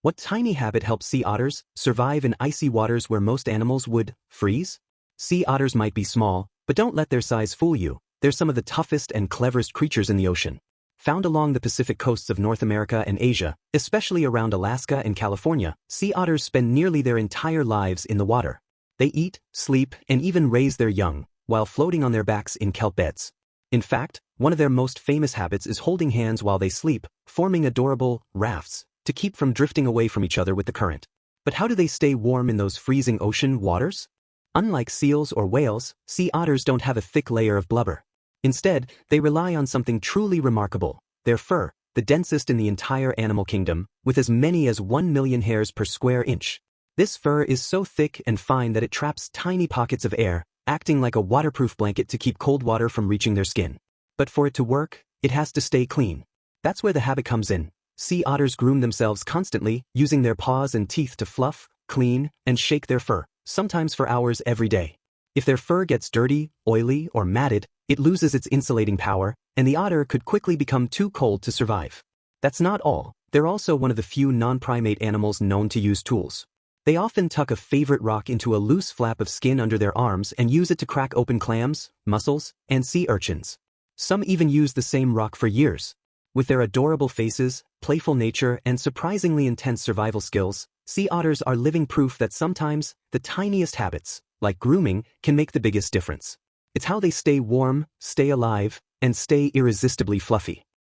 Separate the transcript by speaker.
Speaker 1: What tiny habit helps sea otters survive in icy waters where most animals would freeze? Sea otters might be small, but don't let their size fool you. They're some of the toughest and cleverest creatures in the ocean. Found along the Pacific coasts of North America and Asia, especially around Alaska and California, sea otters spend nearly their entire lives in the water. They eat, sleep, and even raise their young, while floating on their backs in kelp beds. In fact, one of their most famous habits is holding hands while they sleep, forming adorable rafts to keep from drifting away from each other with the current. But how do they stay warm in those freezing ocean waters? Unlike seals or whales, sea otters don't have a thick layer of blubber. Instead, they rely on something truly remarkable: their fur, the densest in the entire animal kingdom, with as many as 1 million hairs per square inch. This fur is so thick and fine that it traps tiny pockets of air, acting like a waterproof blanket to keep cold water from reaching their skin. But for it to work, it has to stay clean. That's where the habit comes in. Sea otters groom themselves constantly, using their paws and teeth to fluff, clean, and shake their fur, sometimes for hours every day. If their fur gets dirty, oily, or matted, it loses its insulating power, and the otter could quickly become too cold to survive. That's not all. They're also one of the few non-primate animals known to use tools. They often tuck a favorite rock into a loose flap of skin under their arms and use it to crack open clams, mussels, and sea urchins. Some even use the same rock for years. With their adorable faces, playful nature, and surprisingly intense survival skills, sea otters are living proof that sometimes the tiniest habits, like grooming, can make the biggest difference. It's how they stay warm, stay alive, and stay irresistibly fluffy.